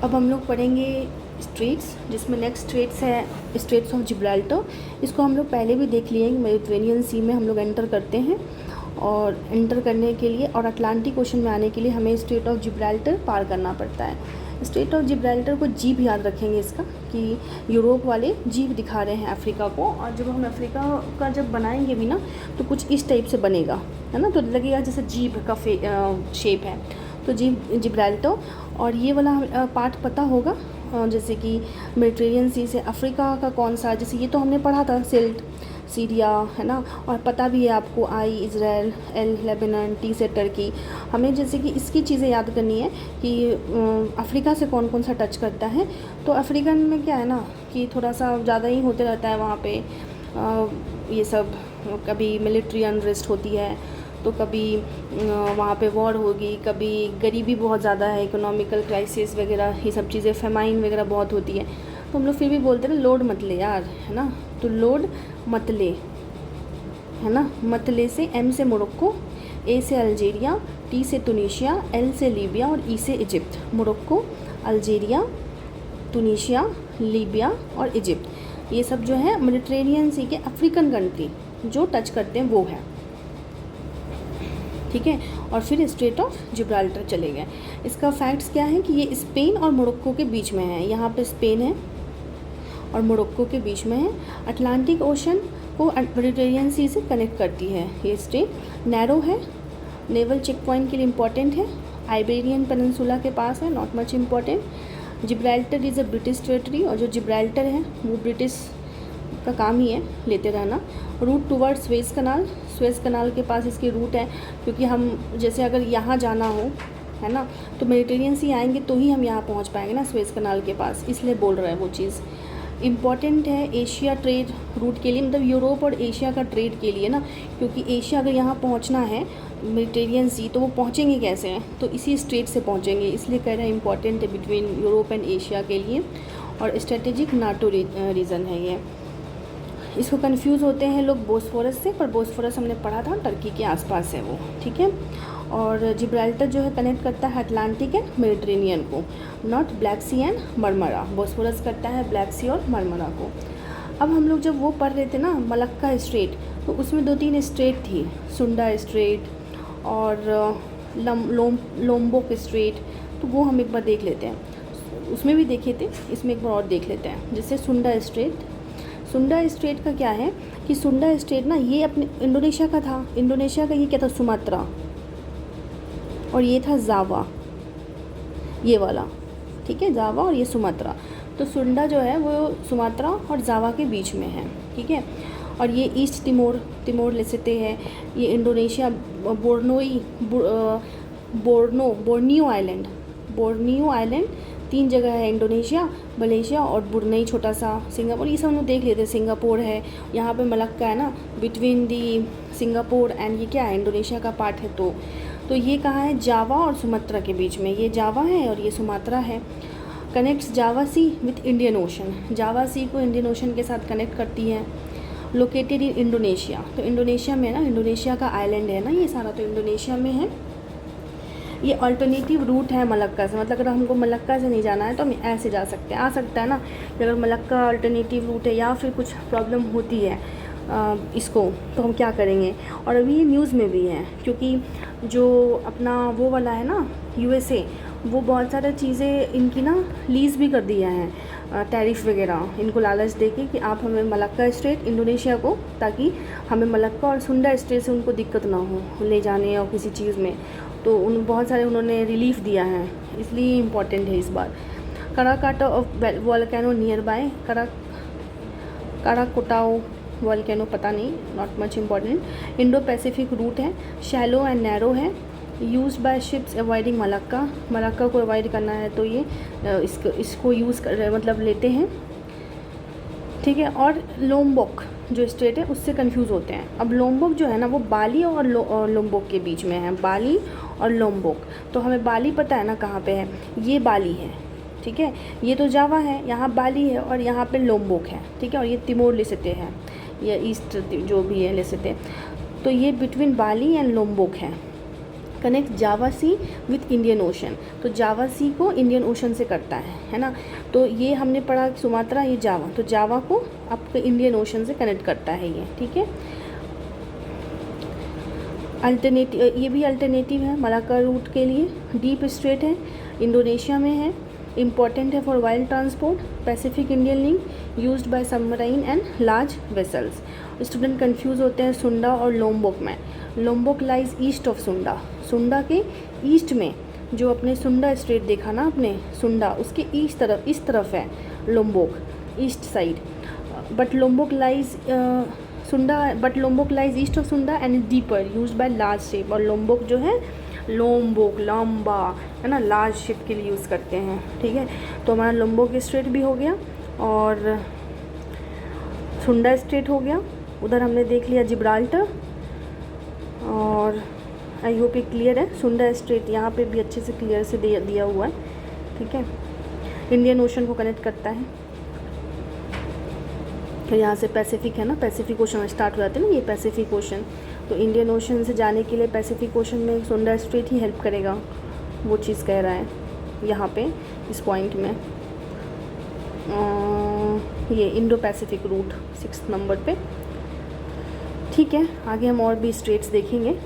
अब हम लोग पढ़ेंगे स्ट्रेट्स, जिसमें नेक्स्ट स्ट्रेट्स है स्ट्रेट्स ऑफ जिब्राल्टर। इसको हम लोग पहले भी देख लिए हैं, मेडिटेरेनियन सी में हम लोग एंटर करते हैं, और एंटर करने के लिए और अटलांटिक ओशन में आने के लिए हमें स्ट्रेट ऑफ जिब्राल्टर पार करना पड़ता है। स्ट्रेट ऑफ जिब्राल्टर को जीप याद रखेंगे इसका, कि यूरोप वाले जीप दिखा रहे हैं अफ्रीका को, और जब हम अफ्रीका का जब बनाएंगे भी ना तो कुछ इस टाइप से बनेगा, है ना, तो लगेगा जैसे जीप का शेप है, तो जीप जिब्राल्टर। और ये वाला पार्ट पता होगा, जैसे कि मेडिटेरेनियन सी से अफ्रीका का कौन सा, जैसे ये तो हमने पढ़ा था सिल्ट, सीरिया, है ना, और पता भी है आपको आई इज़राइल, एल लेबनान, टी से टर्की। हमें जैसे कि इसकी चीज़ें याद करनी है कि अफ्रीका से कौन कौन सा टच करता है। तो अफ्रीकन में क्या है ना कि थोड़ा सा ज़्यादा ही होते रहता है वहाँ पे ये सब, कभी मिलिट्री अनरेस्ट होती है, तो कभी वहाँ पे वॉर होगी, कभी गरीबी बहुत ज़्यादा है, इकोनॉमिकल क्राइसिस वगैरह, ये सब चीज़ें, फेमाइन वगैरह बहुत होती है। तो हम लोग फिर भी बोलते हैं ना लोड मत ले यार, है ना, तो लोड मत ले, है ना। मत ले से एम से मोरक्को, ए से अल्जीरिया, टी से तुनीशिया, एल से लीबिया और ई से Egypt. Morocco, Algeria, Tunisia, Libya और इजिप्ट, ये सब जो है मेडिटेरेनियन सी के अफ्रीकन कंट्री जो टच करते हैं वो है, ठीक है। और फिर स्ट्रेट ऑफ जिब्राल्टर चले गए। इसका फैक्ट्स क्या है कि ये स्पेन और मोरक्को के बीच में है, यहाँ पे स्पेन है और मोरक्को के बीच में है। अटलांटिक ओशन को मेडिटेरेनियन सी से कनेक्ट करती है ये स्ट्रेट। नैरो है, नेवल चेक पॉइंट के लिए इम्पॉर्टेंट है। आइबेरियन पेनिनसुला के पास है, not much important. Gibraltar is a British territory, और जो जिब्राल्टर है वो ब्रिटिश का काम ही है लेते रहना। रूट टूवर्ड स्वेज कनाल, स्वेज कनाल के पास इसकी रूट है, क्योंकि हम जैसे अगर यहाँ जाना हो, है ना, तो मेडिटेरेनियन सी आएंगे तो ही हम यहाँ पहुँच पाएंगे ना स्वेज कनाल के पास, इसलिए बोल रहा है वो चीज़। इम्पॉर्टेंट है एशिया ट्रेड रूट के लिए, मतलब यूरोप और एशिया का ट्रेड के लिए ना, क्योंकि एशिया अगर यहाँ पहुँचना है मेडिटेरेनियन सी तो वो पहुँचेंगे कैसे हैं, तो इसी स्ट्रेट से पहुँचेंगे, इसलिए कह रहे हैं इम्पॉर्टेंट है बिटवीन यूरोप एंड एशिया के लिए। और स्ट्रेटेजिक नाटो रीजन है ये। इसको कंफ्यूज होते हैं लोग बोस्फोरस से, पर बोस्फोरस हमने पढ़ा था टर्की के आसपास है वो, ठीक है। और जिब्राल्टर जो है कनेक्ट करता है अटलांटिक एंड मेडिटेरेनियन को, not Black Sea and Marmara. Bosphorus करता है ब्लैक सी और मरमरा को। अब हम लोग जब वो पढ़ रहे थे ना मलक्का स्ट्रेट, तो उसमें 2-3 स्ट्रेट थी, सुंडा स्ट्रेट और लोम्बोक स्ट्रेट, तो वो हम एक बार देख लेते हैं। उसमें भी देखे थे, इसमें एक बार और देख लेते हैं। जैसे सुंडा स्ट्रेट, सुंडा स्ट्रेट का क्या है कि सुंडा स्ट्रेट ना ये अपने इंडोनेशिया का था, इंडोनेशिया का ये क्या था सुमात्रा, और ये था जावा, ये वाला, ठीक है, जावा और ये सुमात्रा। तो सुंडा जो है वो सुमात्रा और जावा के बीच में है, ठीक है। और ये ईस्ट तिमोर लेसेते है, ये इंडोनेशिया, बोर्नियो आइलैंड 3 जगह है, इंडोनेशिया, मलेशिया और बुरनई छोटा सा, सिंगापुर, ये सब हम लोग देख लेते हैं। सिंगापुर है यहाँ पे, मलक्का है ना बिटवीन दी सिंगापुर एंड ये क्या है इंडोनेशिया का पार्ट है। तो ये कहाँ है, जावा और सुमात्रा के बीच में, ये जावा है और ये सुमात्रा है। Connects Java Sea with Indian Ocean, Java Sea को इंडियन ओशन के साथ कनेक्ट करती है। लोकेटेड इन इंडोनेशिया, तो इंडोनेशिया में ना, इंडोनेशिया का आइलैंड है ना ये सारा, तो इंडोनेशिया में है। ये अल्टरनेटिव रूट है मलक्का से, मतलब अगर हमको मलक्का से नहीं जाना है तो हम ऐसे जा सकते हैं, आ सकता है ना कि अगर मलक्का अल्टरनेटिव रूट है या फिर कुछ प्रॉब्लम होती है इसको, तो हम क्या करेंगे। और अभी ये न्यूज़ में भी है, क्योंकि जो अपना वो वाला है ना यूएसए, वो बहुत सारी चीज़ें इनकी ना लीज़ भी कर दिया है, टैरिफ वगैरह इनको लालच देके कि आप हमें मलक्का स्ट्रेट इंडोनेशिया को, ताकि हमें मलक्का और सुंडा स्ट्रेट से उनको दिक्कत ना हो ले जाने और किसी चीज़ में, तो उन बहुत सारे उन्होंने रिलीफ दिया है, इसलिए इम्पोर्टेंट है इस बार। Krakatoa of volcano near by, Krakatoa volcano पता नहीं, not much important. Indo Pacific route है, शैलो एंड नैरो है, used by ships avoiding Malacca को अवॉइड करना है तो ये इसको यूज़ कर मतलब लेते हैं, ठीक है। और लोम्बोक जो स्टेट है उससे कंफ्यूज होते हैं। अब लोम्बोक जो है ना वो बाली और लोम्बोक के बीच में है, बाली और लोम्बोक। तो हमें बाली पता है ना कहाँ पे है, ये बाली है, ठीक है, ये तो जावा है, यहाँ बाली है और यहाँ पे लोम्बोक है, ठीक है। और ये तिमोर लेसेते है, या ईस्ट जो भी है लेसेते, तो ये बिटवीन बाली एंड लोम्बोक है। Connect Java Sea with Indian Ocean. तो जावा सी को इंडियन ओशन से करता है ना। तो ये हमने पढ़ा सुमात्रा, ये जावा, तो जावा को आपके इंडियन ओशन से कनेक्ट करता है ये, ठीक है। अल्टरनेटिव, ये भी अल्टरनेटिव है मलाक्का रूट के लिए। डीप स्ट्रेट है, इंडोनेशिया में है, इम्पॉर्टेंट है for wild transport. Pacific Indian link used by submarine and large vessels. Student confuse होते हैं सुंडा और लोम्बोक में। लोम्बोक लाइज ईस्ट ऑफ सुंडा, सुंडा के ईस्ट में, जो अपने सुंडा स्ट्रेट देखा ना आपने, सुंडा उसके ईस्ट तरफ, इस तरफ है Lombok, east side. But Lombok lies Lombok lies east of Sunda and deeper used by large ship. और लोम्बोक जो है, लोम्बोक लंबा है ना, लार्ज शिप के लिए यूज़ करते हैं, ठीक है। तो हमारा लोम्बोक स्ट्रेट भी हो गया और सुंडा स्ट्रेट हो गया। उधर हमने देख लिया जिब्राल्टर, और आई होप ये क्लियर है। सुंडा स्ट्रेट यहाँ पे भी अच्छे से क्लियर से दिया हुआ है, ठीक है। इंडियन ओशन को कनेक्ट करता है। तो यहाँ से पैसिफिक है ना, पैसिफिक ओशन स्टार्ट हो जाते हैं ना, ये पैसिफिक ओशन। तो इंडियन ओशन से जाने के लिए पैसिफिक ओशन में सुंडा स्ट्रेट ही हेल्प करेगा, वो चीज़ कह रहा है यहाँ पे इस पॉइंट में। ये इंडो पैसिफिक रूट 6 नंबर पे, ठीक है। आगे हम और भी स्ट्रेट्स देखेंगे।